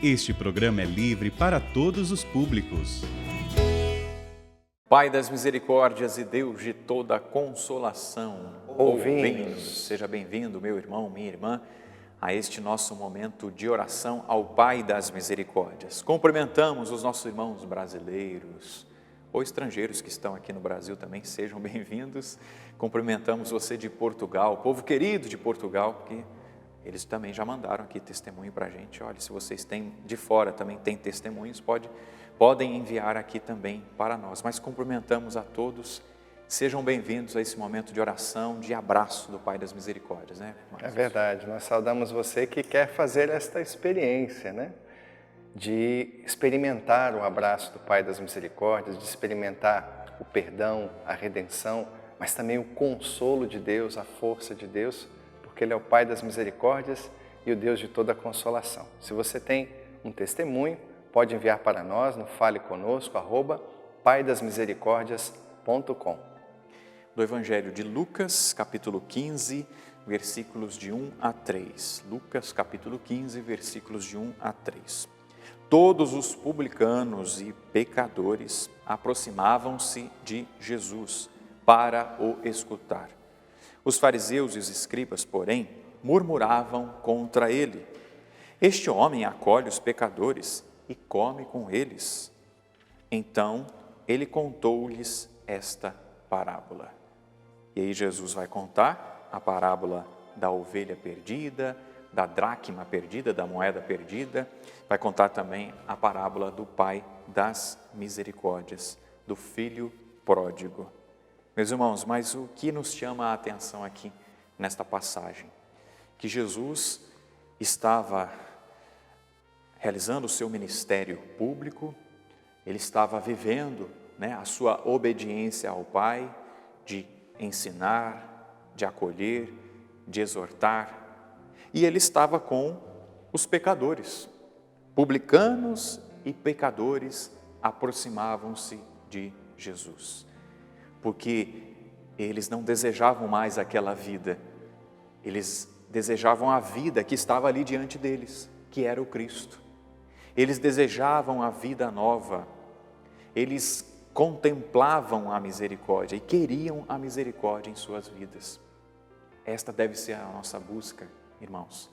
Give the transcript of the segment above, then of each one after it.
Este programa é livre para todos os públicos. Pai das misericórdias e Deus de toda consolação, ouvi-nos. Seja bem-vindo, meu irmão, minha irmã, a este nosso momento de oração ao Pai das misericórdias. Cumprimentamos os nossos irmãos brasileiros ou estrangeiros que estão aqui no Brasil também, sejam bem-vindos. Cumprimentamos você de Portugal, povo querido de Portugal, que eles também já mandaram aqui testemunho para a gente. Olha, se vocês têm de fora também têm testemunhos, podem enviar aqui também para nós. Mas cumprimentamos a todos. Sejam bem-vindos a esse momento de oração, de abraço do Pai das Misericórdias, né? É verdade, nós saudamos você que quer fazer esta experiência, né? De experimentar o abraço do Pai das Misericórdias, de experimentar o perdão, a redenção, mas também o consolo de Deus, a força de Deus, porque Ele é o Pai das Misericórdias e o Deus de toda consolação. Se você tem um testemunho, pode enviar para nós no faleconosco@paidasmisericordias.com. Do Evangelho de Lucas, capítulo 15, versículos de 1 a 3. Lucas, capítulo 15, versículos de 1 a 3. Todos os publicanos e pecadores aproximavam-se de Jesus para o escutar. Os fariseus e os escribas, porém, murmuravam contra ele. Este homem acolhe os pecadores e come com eles. Então, ele contou-lhes esta parábola. E aí Jesus vai contar a parábola da ovelha perdida, da dracma perdida, da moeda perdida. Vai contar também a parábola do Pai das misericórdias, do filho pródigo. Meus irmãos, mas o que nos chama a atenção aqui nesta passagem? Que Jesus estava realizando o seu ministério público, ele estava vivendo, a sua obediência ao Pai, de ensinar, de acolher, de exortar, e ele estava com os pecadores. Publicanos e pecadores aproximavam-se de Jesus, porque eles não desejavam mais aquela vida, eles desejavam a vida que estava ali diante deles, que era o Cristo. Eles desejavam a vida nova, eles contemplavam a misericórdia e queriam a misericórdia em suas vidas. Esta deve ser a nossa busca, irmãos,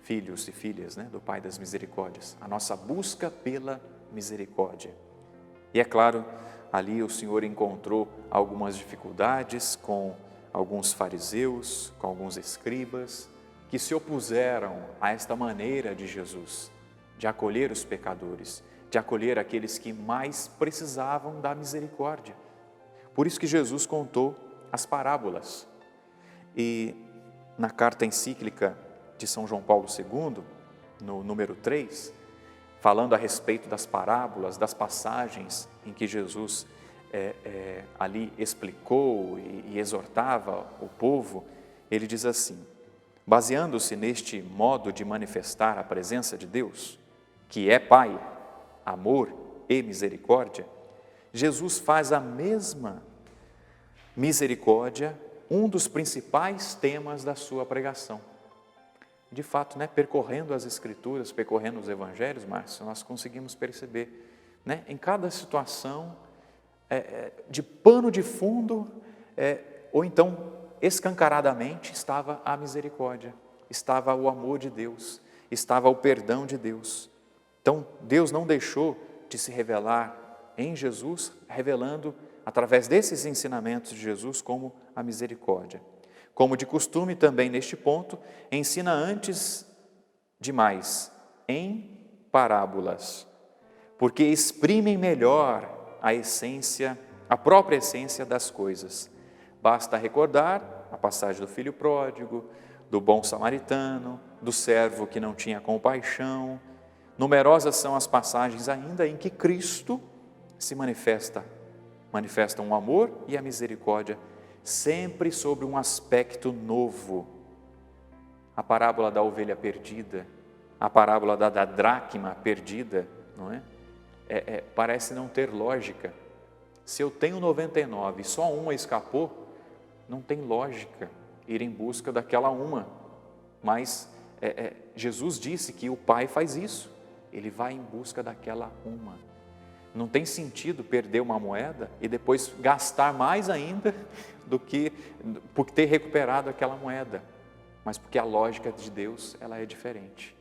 filhos e filhas, do Pai das Misericórdias, a nossa busca pela misericórdia. E é claro, ali o Senhor encontrou algumas dificuldades com alguns fariseus, com alguns escribas, que se opuseram a esta maneira de Jesus, de acolher os pecadores, de acolher aqueles que mais precisavam da misericórdia. Por isso que Jesus contou as parábolas. E na carta encíclica de São João Paulo II, no número 3, falando a respeito das parábolas, das passagens em que Jesus ali explicou e exortava o povo, ele diz assim: baseando-se neste modo de manifestar a presença de Deus, que é Pai, amor e misericórdia, Jesus faz a mesma misericórdia um dos principais temas da sua pregação. De fato, percorrendo as Escrituras, percorrendo os Evangelhos, Márcio, nós conseguimos perceber, em cada situação, de pano de fundo, ou então escancaradamente, estava a misericórdia, estava o amor de Deus, estava o perdão de Deus. Então, Deus não deixou de se revelar em Jesus, revelando através desses ensinamentos de Jesus como a misericórdia. Como de costume também neste ponto, ensina antes de mais em parábolas, porque exprimem melhor a própria essência das coisas. Basta recordar a passagem do filho pródigo, do bom samaritano, do servo que não tinha compaixão. Numerosas são as passagens ainda em que Cristo se manifesta um amor e a misericórdia, sempre sobre um aspecto novo. A parábola da ovelha perdida, a parábola da dracma perdida, não é? Parece não ter lógica. Se eu tenho 99 e só uma escapou, não tem lógica ir em busca daquela uma. Mas Jesus disse que o Pai faz isso. ele vai em busca daquela uma. Não tem sentido perder uma moeda e depois gastar mais ainda do que por ter recuperado aquela moeda, mas porque a lógica de Deus ela é diferente.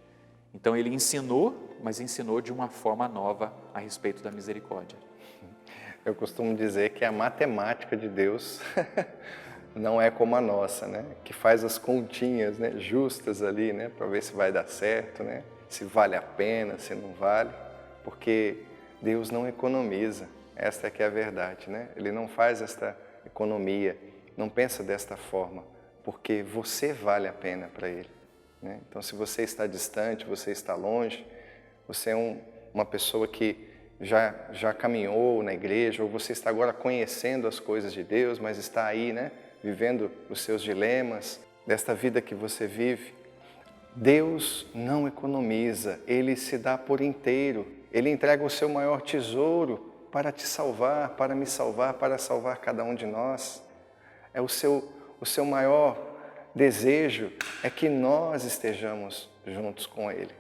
Então ele ensinou, mas ensinou de uma forma nova a respeito da misericórdia. Eu costumo dizer que a matemática de Deus não é como a nossa, né? Que faz as continhas, né, justas ali, né, para ver se vai dar certo, né? Se vale a pena, se não vale, porque Deus não economiza, esta é que é a verdade, né? Ele não faz esta economia, não pensa desta forma, porque você vale a pena para Ele, né? Então, se você está distante, você está longe, você é uma pessoa que já caminhou na igreja, ou você está agora conhecendo as coisas de Deus, mas está aí, né, vivendo os seus dilemas, desta vida que você vive. Deus não economiza, Ele se dá por inteiro. Ele entrega o seu maior tesouro para te salvar, para me salvar, para salvar cada um de nós. O seu maior desejo é que nós estejamos juntos com Ele,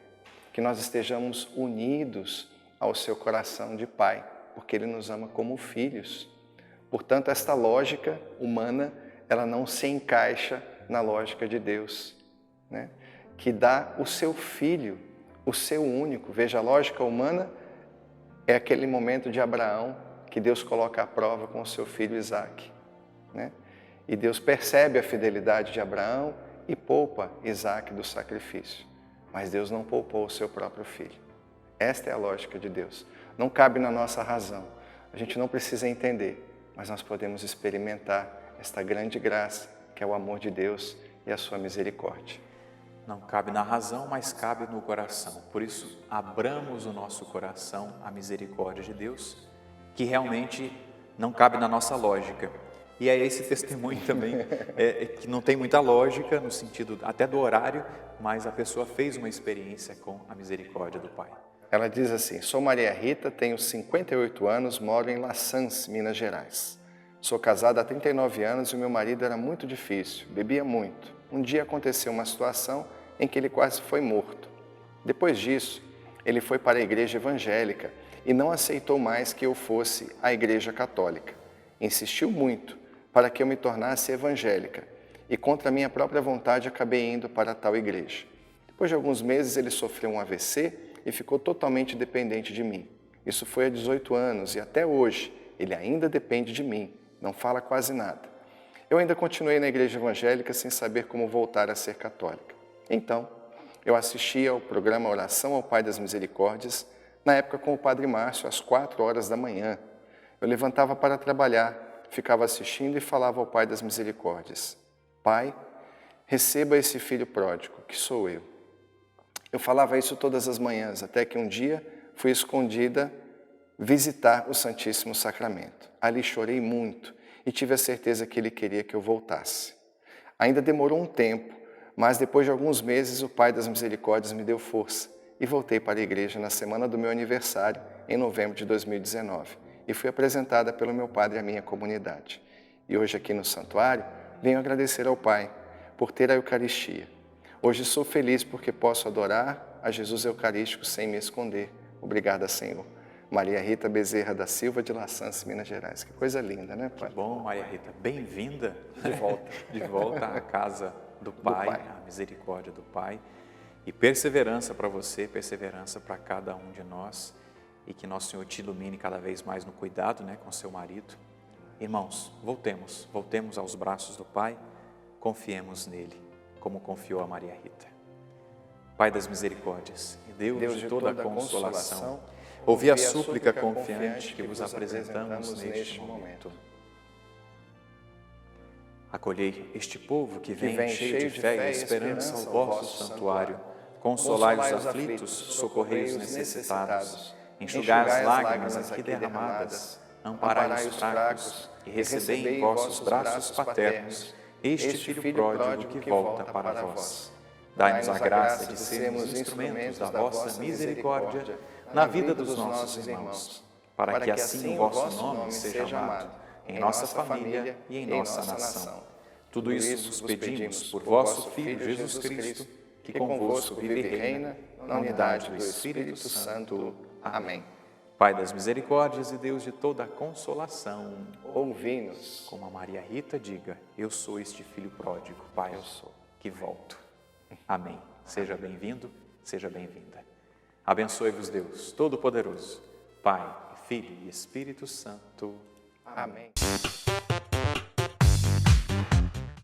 que nós estejamos unidos ao seu coração de Pai, porque Ele nos ama como filhos. Portanto, esta lógica humana, ela não se encaixa na lógica de Deus, né? Que dá o seu filho, o seu único. Veja, a lógica humana é aquele momento de Abraão que Deus coloca à prova com o seu filho Isaque, né? E Deus percebe a fidelidade de Abraão e poupa Isaque do sacrifício. Mas Deus não poupou o seu próprio filho. Esta é a lógica de Deus. Não cabe na nossa razão. A gente não precisa entender, mas nós podemos experimentar esta grande graça que é o amor de Deus e a sua misericórdia. Não cabe na razão, mas cabe no coração. Por isso, abramos o nosso coração à misericórdia de Deus, que realmente não cabe na nossa lógica. E é esse testemunho também, que não tem muita lógica, no sentido até do horário, mas a pessoa fez uma experiência com a misericórdia do Pai. Ela diz assim: sou Maria Rita, tenho 58 anos, moro em La Sans, Minas Gerais. Sou casada há 39 anos e o meu marido era muito difícil, bebia muito. Um dia aconteceu uma situação em que ele quase foi morto. Depois disso, ele foi para a igreja evangélica e não aceitou mais que eu fosse à igreja católica. Insistiu muito para que eu me tornasse evangélica e contra a minha própria vontade acabei indo para tal igreja. Depois de alguns meses ele sofreu um AVC e ficou totalmente dependente de mim. Isso foi há 18 anos e até hoje ele ainda depende de mim, não fala quase nada. Eu ainda continuei na igreja evangélica sem saber como voltar a ser católica. Então, eu assistia ao programa Oração ao Pai das Misericórdias, na época com o Padre Márcio, às 4 horas da manhã. Eu levantava para trabalhar, ficava assistindo e falava ao Pai das Misericórdias: Pai, receba esse filho pródigo, que sou eu. Eu falava isso todas as manhãs, até que um dia fui escondida visitar o Santíssimo Sacramento. Ali chorei muito e tive a certeza que Ele queria que eu voltasse. Ainda demorou um tempo, mas depois de alguns meses o Pai das Misericórdias me deu força e voltei para a igreja na semana do meu aniversário, em novembro de 2019, e fui apresentada pelo meu padre à minha comunidade. E hoje aqui no santuário, venho agradecer ao Pai por ter a Eucaristia. Hoje sou feliz porque posso adorar a Jesus Eucarístico sem me esconder. Obrigada, Senhor. Maria Rita Bezerra da Silva, de La Sans, Minas Gerais. Que coisa linda, né, Pai? Que bom, Maria Rita. Bem-vinda de volta. De volta à casa do Pai, à misericórdia do Pai. E perseverança para você, perseverança para cada um de nós. E que nosso Senhor te ilumine cada vez mais no cuidado, né, com seu marido. Irmãos, voltemos aos braços do Pai, confiemos nele, como confiou a Maria Rita. Pai das misericórdias, Deus de toda a consolação, ouvi a súplica confiante que vos apresentamos neste momento. Acolhei este povo que vem cheio de fé e esperança ao vosso santuário. Consolai os aflitos, socorrei os necessitados, enxugai as lágrimas aqui derramadas, amparai os fracos e recebei em vossos braços paternos este Filho pródigo que volta para vós. Dai-nos a graça de sermos instrumentos da vossa misericórdia na vida dos nossos irmãos, para que assim o vosso nome seja amado em nossa família e em nossa nação. Tudo isso vos pedimos por vosso Filho Jesus Cristo, que convosco vive e reina, na unidade do Espírito Santo. Amém. Pai das misericórdias e Deus de toda a consolação, Ouvi-nos. como a Maria Rita diga, eu sou este filho pródigo, Pai, Eu sou. que volto. Amém. Seja bem-vindo, seja bem-vinda. Abençoe-vos Deus Todo-Poderoso, Pai, Filho e Espírito Santo. Amém.